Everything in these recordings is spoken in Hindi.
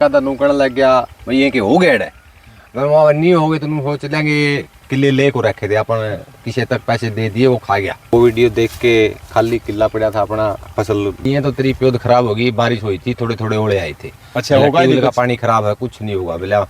का नूकण लग गया भैया के हो गए अगर वहाँ नहीं हो गए तो सोच लेंगे किले ले को रखे थे अपन किसी तक पैसे दे दिए वो खा गया। वो वीडियो देख के खाली किला पड़ा था अपना फसल ये तो तेरी प्योद खराब होगी, बारिश हुई थी, थोड़े थोड़े ओले आए थे। अच्छा होगा नहीं का पानी खराब है, कुछ नहीं होगा बोला।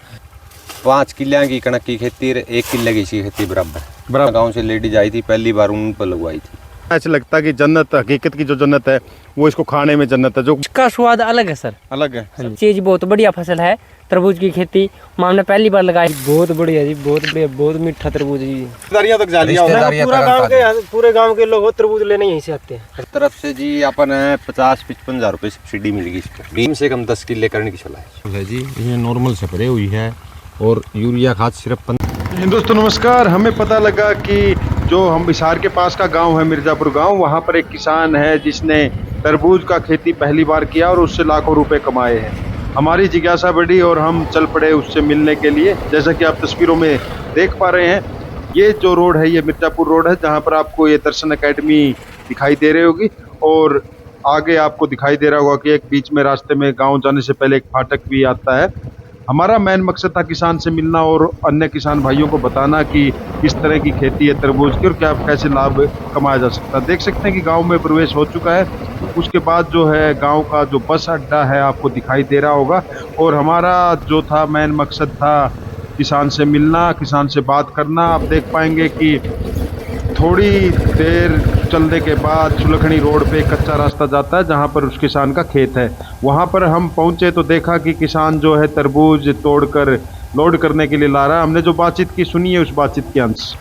5 किले की कणक की खेती 1 किले की खेती बराबर गाँव से लेडीज आई थी, पहली बार उन पर लगवाई थी। ऐसा लगता है कि जन्नत, हकीकत की जो जन्नत है वो इसको खाने में जन्नत है, जो इसका स्वाद अलग है सर, अलग है। चीज बहुत बढ़िया फसल है। तरबूज की खेती हमने पहली बार लगाई, बहुत बढ़िया जी, बहुत बढ़िया, बहुत मीठा तरबूज जी। रिश्तेदारियां तक जा लिया होगा। पूरे गांव के लोग तरबूज लेने यहीं से आते हैं। इस तरफ से जी अपन 50-55 हज़ार रुपये सब्सिडी मिलेगी इसको। कम से कम 10 किले करने की सलाह है जी। ये नॉर्मल स्प्रे हुई है और यूरिया खाद सिर्फ दोस्तों नमस्कार। हमें पता लगा कि जो हम हिसार के पास का गांव है मिर्ज़ापुर गांव, वहां पर एक किसान है जिसने तरबूज का खेती पहली बार किया और उससे लाखों रुपए कमाए हैं। हमारी जिज्ञासा बढ़ी और हम चल पड़े उससे मिलने के लिए। जैसा कि आप तस्वीरों में देख पा रहे हैं, ये जो रोड है ये मिर्ज़ापुर रोड है, जहाँ पर आपको ये दर्शन एकेडमी दिखाई दे रही होगी और आगे आपको दिखाई दे रहा होगा कि एक बीच में रास्ते में गाँव जाने से पहले एक फाटक भी आता है। हमारा मेन मकसद था किसान से मिलना और अन्य किसान भाइयों को बताना कि किस तरह की खेती है तरबूज की और क्या कैसे लाभ कमाया जा सकता है। देख सकते हैं कि गांव में प्रवेश हो चुका है। उसके बाद जो है गांव का जो बस अड्डा है आपको दिखाई दे रहा होगा और हमारा जो था मेन मकसद था किसान से मिलना, किसान से बात करना। आप देख पाएंगे कि थोड़ी देर चलने के बाद सुलखनी रोड पे कच्चा रास्ता जाता है जहाँ पर उस किसान का खेत है। वहाँ पर हम पहुँचे तो देखा कि किसान जो है तरबूज तोड़कर लोड करने के लिए ला रहा है। हमने जो बातचीत की सुनी है उस बातचीत के अंश।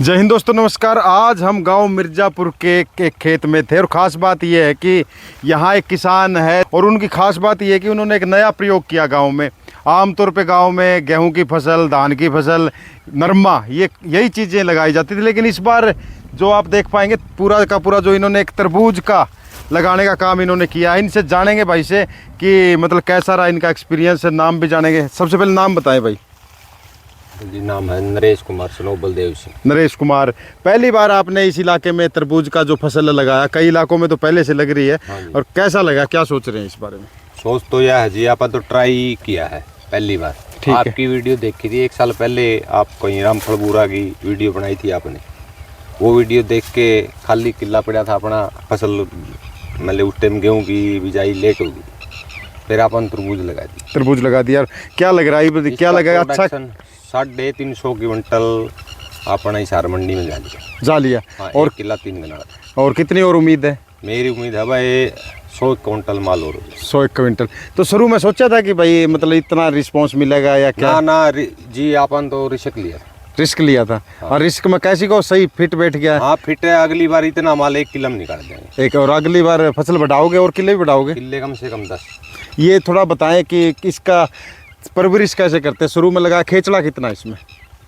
जय हिंद दोस्तों नमस्कार। आज हम गांव मिर्ज़ापुर के एक खेत में थे और ख़ास बात यह है कि यहाँ एक किसान है और उनकी ख़ास बात यह है कि उन्होंने एक नया प्रयोग किया गांव में। आमतौर पे गांव में गेहूं की फसल, धान की फसल, नरमा, यही चीज़ें लगाई जाती थी, लेकिन इस बार जो आप देख पाएंगे पूरा का पूरा जो इन्होंने एक तरबूज का लगाने का काम इन्होंने किया है। इनसे जानेंगे भाई से कि मतलब कैसा रहा इनका एक्सपीरियंस है। नाम भी जानेंगे। सबसे पहले नाम बताएं भाई। जी नाम है नरेश कुमार, सनो बलदेव सिंह। नरेश कुमार, पहली बार आपने इस इलाके में तरबूज का जो फसल लगाया, कई इलाकों में तो पहले से लग रही है, और कैसा लगा, क्या सोच रहे हैं इस बारे में? सोच तो यह है जी, आप तो ट्राई किया है पहली बार। आपकी वीडियो देखी थी 1 साल पहले, आप कहीं रामफल बूरा की वीडियो बनाई थी आपने। वो वीडियो देख के खाली किला पड़ा था अपना फसल, मतलब उस टाइम गेहूँ की बिजाई लेट होगी, फिर अपन तरबूज लगा दी। तरबूज लगा दिया। क्या लग रहा है, क्या लगा? अच्छा 350 क्विंटल अपना हिसार मंडी में जा लिया। हाँ, और किला 3 गना। और कितनी और उम्मीद है? मेरी उम्मीद है भाई 100 क्विंटल माल और 100 क्विंटल। तो शुरू में सोचा था कि भाई मतलब इतना रिस्पांस मिलेगा या क्या? ना जी, अपन तो रिस्क लिया था। हाँ। और रिस्क में कैसी को सही फिट बैठ गया? हाँ फिट है। अगली बार इतना माल 1 किलो में निकाल देंगे। एक और अगली बार फसल बढ़ाओगे और किले भी बढ़ाओगे? किले कम से कम 10। ये थोड़ा बताएं कि इसका परवरिश कैसे करते हैं? शुरू में लगा खेचड़ा कितना इसमें?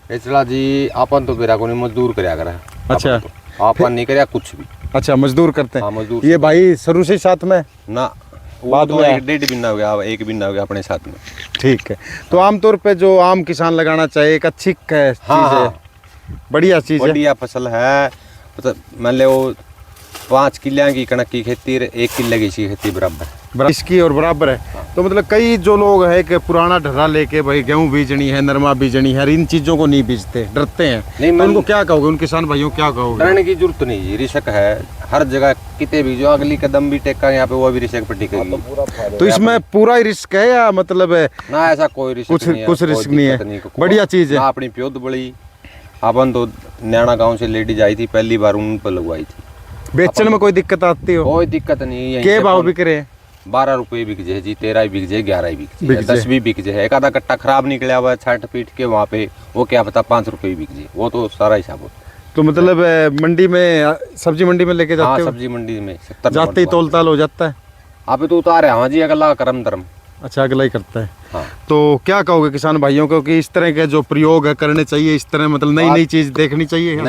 खेचड़ा जी अपन तो बेरा को नहीं, मजदूर कराया करा। अच्छा, अपन नहीं कराया कुछ भी। अच्छा, मजदूर करते हैं। हाँ, मजदूर। ये भाई शुरू से साथ में ना, बाद में 1.5 बिन्ना हो गया, 1 बिन्ना हो गया अपने साथ में। ठीक है। तो आमतौर पे जो आम किसान लगाना चाहिए, एक अच्छी चीज है, बढ़िया चीज है, बढ़िया फसल है। मान लो 5 किले की कणक की खेती 1 किले की खेती बराबर इसकी और बराबर है। हाँ। तो मतलब कई जो लोग है कि पुराना ढर्रा लेके भाई गेहूं बीजनी है, नरमा बीजनी है, इन चीजों को नहीं बीजते, डरते हैं। नहीं, तो उनको क्या कहोगे, उन किसान भाइयों क्या कहोगे? डरने की जरूरत नहीं है, रिस्क है हर जगह। कितने भी जो अगली कदम भी टेका यहाँ पे वो भी रिस्क पर टिकेगी। तो इसमें पूरा ही रिस्क है या मतलब ना ऐसा कोई रिस्क नहीं है? कुछ रिस्क नहीं है, बढ़िया चीज है। अपनी प्योद बड़ी। अपन तो नैना गाँव से लेडीज आई थी, पहली बार उन पर लगवाई थी। बेचने में कोई दिक्कत आती हो? कोई दिक्कत नहीं है। क्या भाव बिक रहे हैं? 12 रुपये बिक जाए जी, 13 बिक जाए, 11 बिक जाए, 10 भी बिक जाए। एक आधा कट्टा खराब निकला हुआ 60 फीट के वहाँ पे, वो क्या पता 5 रुपये बिक जाए, वो तो सारा हिसाब होता है। तो मतलब मंडी में, सब्जी मंडी में लेके जाते हो? हाँ, सब्जी मंडी में 70 जाते ही तोल ताल हो जाता है। आप तो उतार है। हाँ जी, अगला करम धर्म। अच्छा, अगला ही करता है। हाँ। तो क्या कहोगे किसान भाइयों को कि इस तरह के जो प्रयोग है करने चाहिए, इस तरह मतलब नई नई चीज देखनी चाहिए,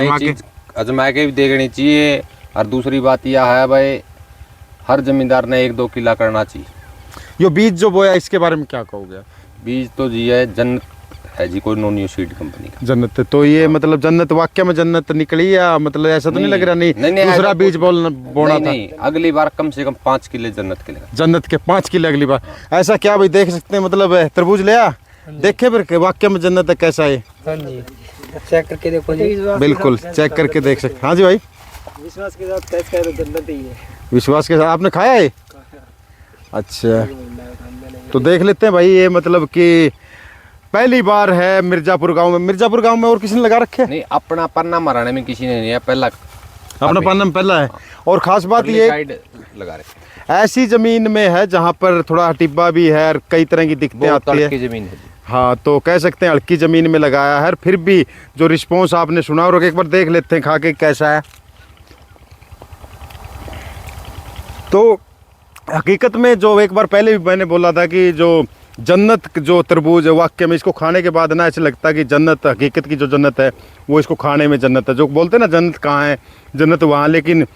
आजमा के भी देखनी चाहिए। और दूसरी बात यह है भाई, हर जमींदार ने 1-2 किला करना चाहिए। ये बीज जो बोया इसके बारे में क्या कहोगे? बीज तो जी है, जन्नत है जी, कोई नॉन न्यू सीड कंपनी का। जन्नत, तो ये मतलब जन्नत वाकई में जन्नत निकली या मतलब ऐसा तो नहीं लग रहा? नहीं, दूसरा बीज बोना था। नहीं, अगली बार कम से कम 5 किलो जन्नत के लेगा। जन्नत के 5 किलो अगली बार। ऐसा क्या भाई, देख सकते हैं मतलब तरबूज लिया, देखे फिर वाकई में जन्नत है कैसा है? हाँ जी, चेक करके देखो जी। बिल्कुल चेक करके देख सकते। हाँ जी भाई, विश्वास के साथ टेस्ट करो, जन्नत ही है। विश्वास के साथ आपने खाया है? अच्छा, तो देख लेते हैं भाई। ये मतलब कि पहली बार है मिर्जापुर गांव में। मिर्जापुर गांव में और किसी ने लगा रखे? नहीं, अपना पन्ना मराने में किसी ने नहीं है, पहला अपना पन्ना पहला है। और खास बात ये साइड लगा रखे, ऐसी जमीन में है जहाँ पर थोड़ा टिब्बा भी है और कई तरह की दिक्कतें आती है। की जमीन है जी। हाँ, तो कह सकते हैं हल्की जमीन में लगाया है, फिर भी जो रिस्पॉन्स आपने सुना, और एक बार देख लेते हैं खा के कैसा है। तो हकीकत में जो एक बार पहले भी मैंने बोला था कि जो जन्नत जो तरबूज है वाकई में इसको खाने के बाद ना ऐसे लगता है कि जन्नत, हकीकत की जो जन्नत है वो इसको खाने में जन्नत है। जो बोलते हैं ना जन्नत कहाँ है, जन्नत वहाँ, लेकिन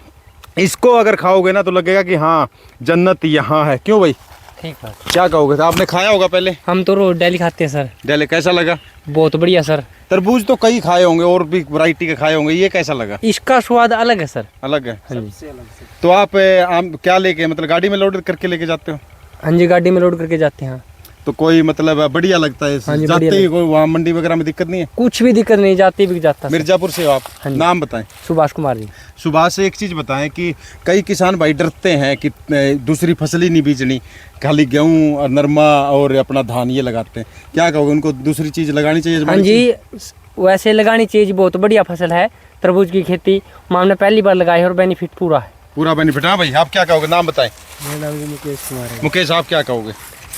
इसको अगर खाओगे ना तो लगेगा कि हाँ जन्नत यहाँ है। क्यों भाई, ठीक बात। क्या कहोगे? तो आपने खाया होगा पहले? हम तो रोज डेली खाते हैं सर। डेली, कैसा लगा? बहुत बढ़िया सर। तरबूज तो कई खाए होंगे और भी वैरायटी के खाए होंगे, ये कैसा लगा? इसका स्वाद अलग है सर। अलग है। हाँ जी, तो आप आम क्या लेके, मतलब गाड़ी में लोड करके लेके जाते हो? हाँ जी, गाड़ी में लोड करके जाते हैं। तो कोई मतलब बढ़िया लगता है हाँ जी, जाते बढ़िया ही? कोई वहाँ मंडी वगैरह में दिक्कत नहीं है? कुछ भी दिक्कत नहीं, जाती भी जाता सर। मिर्जापुर से हो आप? हाँ जी। नाम बताएं। सुभाष कुमार जी। सुभाष से एक चीज़ बताएं कि कई किसान भाई डरते हैं कि दूसरी फसल ही नहीं बीजनी, खाली गेहूं और नरमा और अपना धान ये लगाते हैं, क्या कहोगे उनको? दूसरी चीज़ लगानी चाहिए? हाँ जी, वैसे लगानी चाहिए, बहुत बढ़िया फसल है तरबूज की खेती। हमने पहली बार लगाई है और बेनिफिट पूरा है, पूरा बेनिफिट। हाँ भाई, आप क्या कहोगे? नाम बताएं। मेरा नाम जी मुकेश कुमार है। मुकेश, आप क्या कहोगे?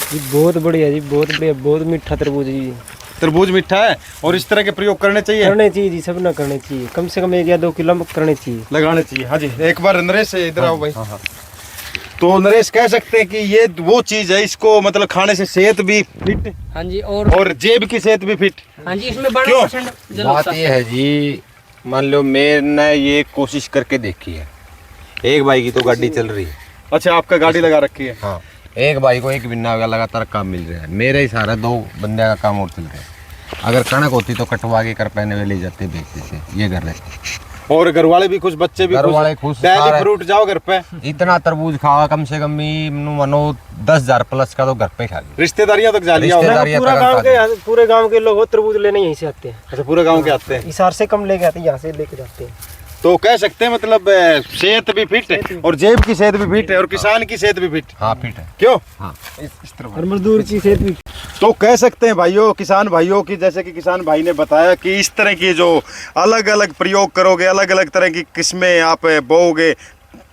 जी बहुत बढ़िया जी, बहुत बढ़िया, बहुत मीठा तरबूज जी। तरबूज मीठा है और इस तरह के प्रयोग करने चाहिए? करने चाहिए जी, सब ना करने चाहिए, कम से कम 1 या 2 किलो करने चाहिए, लगाने चाहिए। हाँ जी, एक बार नरेश से इधर आओ भाई। तो नरेश, कह सकते हैं कि ये वो चीज़ है, इसको मतलब खाने से सेहत भी फिट हाँ जी, और जेब की सेहत भी फिट। हाँ जी, इसमें बड़ा क्यों? परसेंट बात ये है जी, मान लो मैंने ये कोशिश करके देखी है, एक भाई की तो गाड़ी चल रही है। अच्छा, आपका गाड़ी लगा रखी है? हाँ, एक भाई को 1 महीना हो गया लगातार काम मिल रहा है, मेरे ही सारा 2 बंदे का काम और चल रहा है। अगर कणक होती तो कटवा के कर पहने में ले जाते बेचते से, ये कर रहे। और घर वाले भी खुश, बच्चे भी घर वाले खुश, डेली सारे। फ्रूट जाओ घर पे। इतना तरबूज खावा कम से कम ही मनो 10,000 प्लस का तो घर पे खा लिया। रिश्तेदारियां तक जा लिया होगा। रिश्तेदारियां पूरा तक गांव खा के, पूरे गांव के लोग तरबूज लेने यहीं से आते हैं। अच्छा, पूरे गांव के आते हैं? हिसार से कम लेके आते हैं, यहाँ से लेके जाते हैं। तो कह सकते हैं मतलब सेहत भी फिट है और जेब की सेहत भी फिट है और किसान की सेहत भी फिट। हाँ, फिट है। क्यों? हाँ, इस तरह। और मजदूर की सेहत भी। तो कह सकते हैं भाइयों, किसान भाइयों की, जैसे कि किसान भाई ने बताया कि इस तरह की जो अलग अलग प्रयोग करोगे, अलग अलग तरह की किस्में आप बोओगे,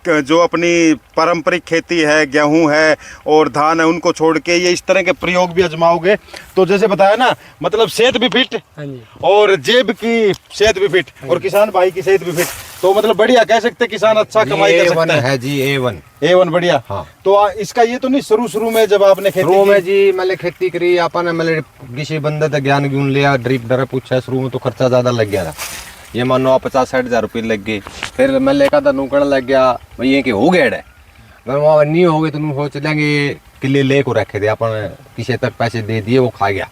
जो अपनी पारंपरिक खेती है, गेहूं है और धान है, उनको छोड़ के ये इस तरह के प्रयोग भी आजमाओगे तो जैसे बताया ना, मतलब सेहत भी फिट हाँ जी, और जेब की सेहत भी फिट और किसान भाई की सेहत भी फिट। तो मतलब बढ़िया, कह सकते हैं किसान अच्छा कमाई कर सकता है जी। A1 बढ़िया। हाँ। तो इसका ये तो नहीं शुरू में जब आपने खेती शुरू में की? जी मैंने खेती करी, अपन मैंने किसी बंदे से ज्ञान गुन लिया, ड्रिप डर पूछा, शुरू में तो खर्चा ज्यादा लग गया था, ये मानो 50-60 हज़ार रुपये लग गए। फिर मैं लेकर था नूकड़ लग गया भैया कि हो गया है, अगर वहाँ नहीं हो गए तो तुम सोच लेंगे किले ले को रखे थे अपन, किसी तक पैसे दे दिए, वो खा गया।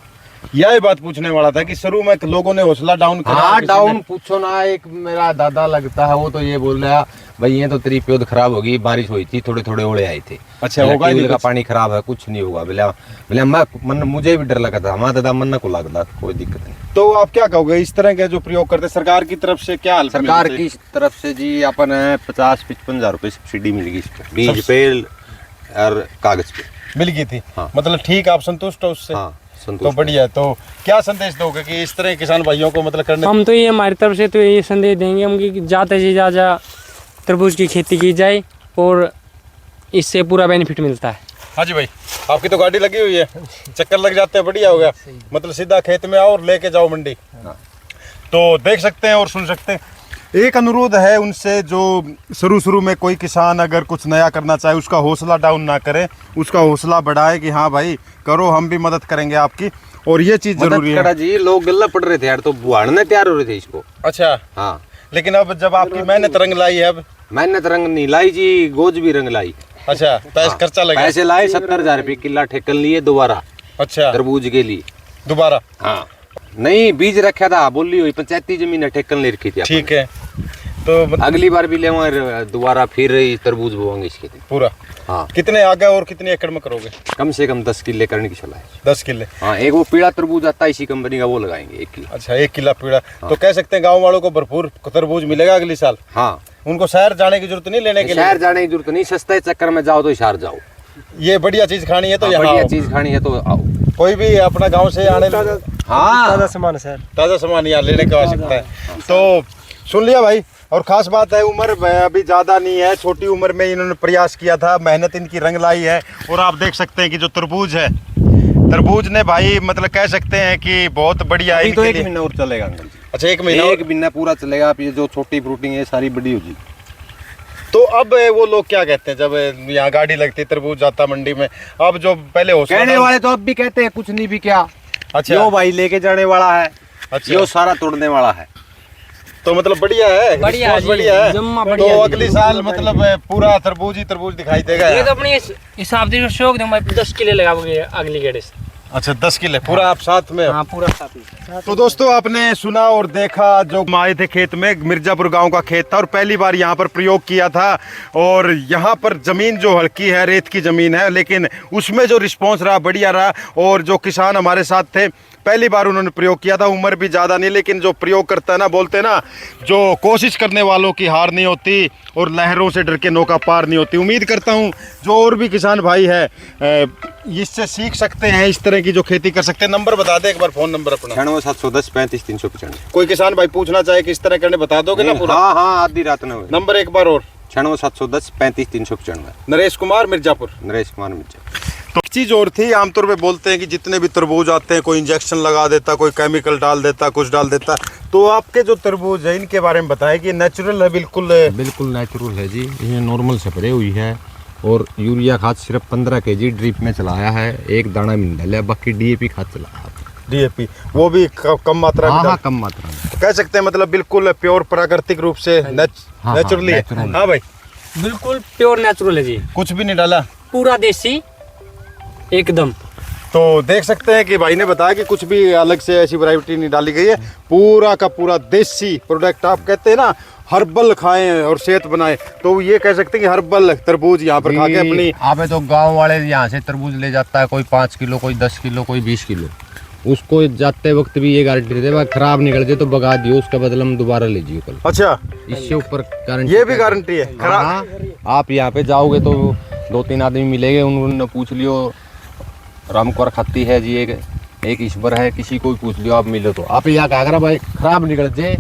यही बात पूछने वाला था कि शुरू में लोगों ने हौसला डाउन करा। हाँ, डाउन पूछो ना। एक मेरा दादा लगता है, वो तो ये बोल रहा भाई ये तो तेरी प्योद खराब होगी, बारिश हुई थी, थोड़े थोड़े ओले आए थे। अच्छा, होगा नहीं का पानी खराब है, कुछ नहीं होगा। बोले मुझे भी डर लगा था, हमारा दादा मन को लगा, कोई दिक्कत नहीं। तो आप क्या कहोगे इस तरह के जो प्रयोग करते, सरकार की तरफ से क्या हेल्प? सरकार की तरफ से जी अपन 50-55 हज़ार रुपये सब्सिडी मिल गई, बीज पे और कागज पे मिल गई थी। हाँ। मतलब ठीक, आप संतुष्ट हो उससे? हाँ, तो बढ़िया। तो क्या संदेश दोगे कि इस तरह किसान भाइयों को मतलब करने? हम तो ये हमारी तरफ से तो ये संदेश देंगे हम कि ज़्यादा से ज़्यादा तरबूज की खेती की जाए और इससे पूरा बेनिफिट मिलता है। हाँ जी भाई, आपकी तो गाड़ी लगी हुई है, चक्कर लग जाते हैं, बढ़िया हो गया। मतलब सीधा खेत में आओ और लेके जाओ मंडी। तो देख सकते हैं और सुन सकते हैं। एक अनुरोध है उनसे, जो शुरू में कोई किसान अगर कुछ नया करना चाहे उसका हौसला डाउन ना करे, उसका हौसला बढ़ाए कि हाँ भाई करो, हम भी मदद करेंगे आपकी। और ये चीज जरूरी है जी। लोग गल्ला पड़ रहे थे यार, तो बुआड़ने तैयार हो रहे थे इसको। अच्छा। हाँ, लेकिन अब जब आपकी मेहनत रंग लाई है, अब मेहनत रंग नहीं लाई जी, गोज भी रंग लाई। अच्छा, पैसे खर्चा लगा? पैसे लाए 70,000 रुपये किला ठेकन लिए दोबारा। अच्छा, तरबूज के लिए दोबारा? हाँ। नहीं बीज रखा था, बोली हुई पंचायती जमीन है, ठेकन ले रखी थी आपने। ठीक है, तो अगली बार भी ले दोबारा फिर तरबूज बोएंगे इसके दिन पूरा। हाँ, कितने आगे और कितने एकड़ में करोगे? कम से कम 10 किले करने की सलाह है। 10 किले। हाँ, एक वो पीला तरबूज आता है इसी कंपनी का, वो लगाएंगे 1 किलो। अच्छा, 1 किला पीड़ा। तो कह सकते हैं गांव वालों को भरपूर तरबूज मिलेगा अगली साल। हाँ, उनको शहर जाने की जरूरत नहीं लेने के लिए। शहर जाने की जरूरत नहीं, सस्ते चक्कर में जाओ तो शहर जाओ। ये बढ़िया चीज खानी है तो यहाँ बढ़िया आओ। चीज खानी है तो आओ। कोई भी अपना गांव से आने हाँ, ताज़ा सामान है सर। ताज़ा सामान यहाँ लेने की आवश्यकता है। तो सुन लिया भाई। और खास बात है, उम्र अभी ज़्यादा नहीं है, छोटी उम्र में इन्होंने प्रयास किया था, मेहनत इनकी रंग लाई है। और आप देख सकते हैं कि जो तरबूज है, तरबूज ने भाई मतलब कह सकते हैं कि बहुत बढ़िया है अभी तो इनके 1 लिए। महीना और चलेगा अंकल जी। अच्छा, 1 महीना। 1 महीना पूरा चलेगा। आप ये जो छोटी फ्रूटिंग है सारी बड़ी होगी। तो अब वो लोग क्या कहते हैं जब यहाँ गाड़ी लगती है, तरबूज जाता मंडी में, अब जो पहले हो कहने वाले तो अब भी कहते हैं कुछ नहीं भी क्या। अच्छा, यो भाई लेके जाने वाला है, अच्छा। यो सारा तोड़ने वाला है। तो मतलब बढ़िया है, बढ़िया रिस्पॉन्स जी, बढ़िया है। जम्मा तो बढ़िया जी। अगली साल मतलब पूरा तरबूज ही तरबूज दिखाई देगा ये यहाँ। तो अपने हिसाब से शौक दे, मैं 10 किले लगाओगे अगली गेड़े से। अच्छा, 10 किले पूरा आप साथ में हो। हाँ, पूरा साथ ही। तो दोस्तों, आपने सुना और देखा, जो हम आए थे खेत में, मिर्जापुर गांव का खेत था और पहली बार यहाँ पर प्रयोग किया था। और यहाँ पर ज़मीन जो हल्की है, रेत की ज़मीन है, लेकिन उसमें जो रिस्पांस रहा बढ़िया रहा। और जो किसान हमारे साथ थे, पहली बार उन्होंने प्रयोग किया था। उम्र भी ज़्यादा नहीं, लेकिन जो प्रयोग करता है ना, बोलते हैं ना, जो कोशिश करने वालों की हार नहीं होती और लहरों से डर के नौका पार नहीं होती। उम्मीद करता हूँ जो और भी किसान भाई है इससे सीख सकते हैं, इस तरह की जो खेती कर सकते हैं। नंबर बता दे एक बार, फ़ोन नंबर अपना। 9710 35 395। कोई किसान भाई पूछना चाहे कि इस तरह करने, बता दोगे ना पूरा? हाँ हाँ, आधी रात में हुए। नंबर एक बार और। 9710 35 395। नरेश कुमार, मिर्जापुर। नरेश कुमार मिर्जा। तो एक चीज़ और थी, आमतौर पे बोलते हैं कि जितने भी तरबूज आते हैं, कोई इंजेक्शन लगा देता, कोई केमिकल डाल देता, कुछ डाल देता। तो आपके जो तरबूज है, इनके बारे में बताएं कि नेचुरल है, बिल्कुल बिल्कुल नेचुरल है जी। ये नॉर्मल स्प्रे हुई है और यूरिया खाद सिर्फ 15 kg ड्रिप में चलाया है, एक दाना में डाला, बाकी डीएपी खाद चलाया। डीएपी वो भी कम मात्रा में? हाँ, कम मात्रा में। कह सकते हैं मतलब बिल्कुल प्योर प्राकृतिक रूप से नेचुरली है। हाँ भाई, बिल्कुल प्योर नेचुरल है जी, कुछ भी नहीं डाला, पूरा देसी एकदम। तो देख सकते हैं कि भाई ने बताया कि कुछ भी अलग से ऐसी वैरायटी नहीं डाली गई है, पूरा का पूरा देसी प्रोडक्ट। आप कहते हैं ना हर्बल खाएं और सेहत बनाएं, तो ये कह सकते हैं कि हर्बल तरबूज यहाँ पर खा के अपनी। आप तो गांव वाले यहाँ से तरबूज ले जाता है, कोई 5 किलो, कोई 10 किलो, कोई 20 किलो। उसको जाते वक्त भी ये गारंटी देते हैं, खराब निकल जाए तो बगा दियो, उसका बदला हम दोबारा लीजिए कल। अच्छा, इससे ऊपर गारंटी, ये भी गारंटी है खराब? हाँ, आप यहाँ पे जाओगे तो 2-3 आदमी मिलेंगे, उन्होंने पूछ लियो रामकोर खाती है जी, एक ईश्वर है, किसी को भी पूछ लियो, आप मिलो तो आप यहाँ क्या करा भाई, खराब निकल जाए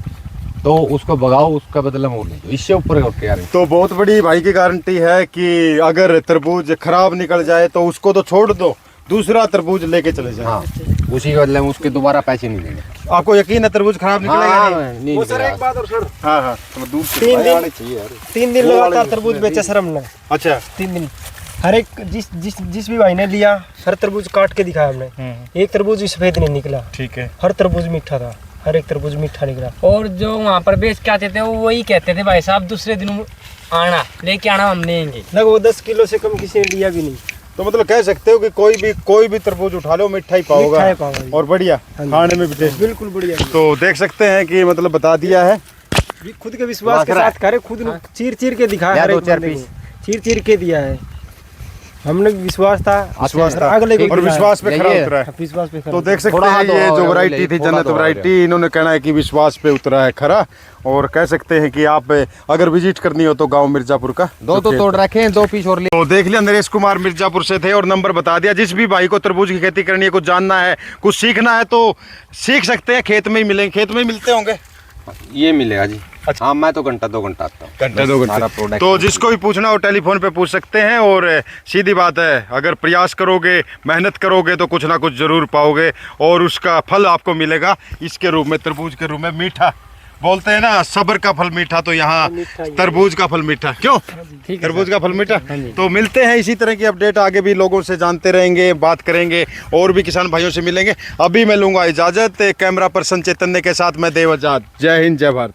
तो उसको भगाओ, उसका बदला मोड़ लीजिए, इससे ऊपर यार। तो बहुत बड़ी भाई की गारंटी है कि अगर तरबूज खराब निकल जाए तो उसको तो छोड़ दो, दूसरा तरबूज लेके चले जाए। हाँ, उसी के बदले में उसके दोबारा पैसे नहीं देंगे। आपको यकीन है तरबूज खराब निकलेगा? हाँ, नहीं? वो सर, एक बात और सर। हाँ हाँ, तो दूर से 3 दिन लगातार तरबूज बेचे सर हमने। अच्छा, 3 दिन हर एक जिस भी भाई ने लिया, हर तरबूज काट के दिखाया हमने, एक तरबूज भी सफेद नहीं निकला। ठीक है, हर तरबूज मीठा था, हर एक तरबूज मीठा निकला। और जो वहाँ पर बेच के आते थे वो वही कहते थे भाई साहब दूसरे दिन आना लेके आना, हम लेंगे। लगभग 10 किलो से कम किसी ने लिया भी नहीं। तो मतलब कह सकते हो कि कोई भी तरबूज उठा लो मीठा ही पाओगा, मीठा ही पाओगे। और बढ़िया खाने में भी टेस्ट। बिल्कुल बढ़िया। तो देख सकते हैं कि मतलब बता दिया है, ये खुद के विश्वास के साथ करे, खुद चीर के दिखाया, हर एक बंदे को चीर के दिया है। हमने विश्वास था, अगले को और विश्वास पे खरा उतरा है। विश्वास पे खरा। तो देख सकते हैं ये जो वैरायटी थी जन्नत वैरायटी, इन्होंने कहना है कि विश्वास पे उतरा है खरा। और कह सकते हैं कि आप अगर विजिट करनी हो तो गांव मिर्जापुर का दो तो तोड़ रखे हैं, 2 पीस और ले। तो देख लिया, नरेश कुमार मिर्जापुर से थे और नंबर बता दिया। जिस भी भाई को तरबूज की खेती करनी है, कुछ जानना है, कुछ सीखना है तो सीख सकते हैं, खेत में ही मिलेंगे, खेत में ही मिलते होंगे। ये मिलेगा जी। अच्छा। हाँ, मैं तो घंटा 2 घंटा आता हूँ, घंटे 2 सारा घंटे। प्रोडक्ट। तो जिसको भी पूछना हो टेलीफोन पे पूछ सकते हैं। और सीधी बात है, अगर प्रयास करोगे, मेहनत करोगे तो कुछ ना कुछ जरूर पाओगे और उसका फल आपको मिलेगा इसके रूप में, तरबूज के रूप में। मीठा बोलते हैं ना, सब्र का फल मीठा, तो यहाँ तरबूज का फल मीठा। क्यों तरबूज का फल मीठा? तो मिलते हैं इसी तरह की अपडेट, आगे भी लोगों से जानते रहेंगे, बात करेंगे और भी किसान भाइयों से मिलेंगे। अभी मैं लूंगा इजाजत। कैमरा पर्सन चैतन्य के साथ मैं देव आजाद। जय हिंद, जय भारत।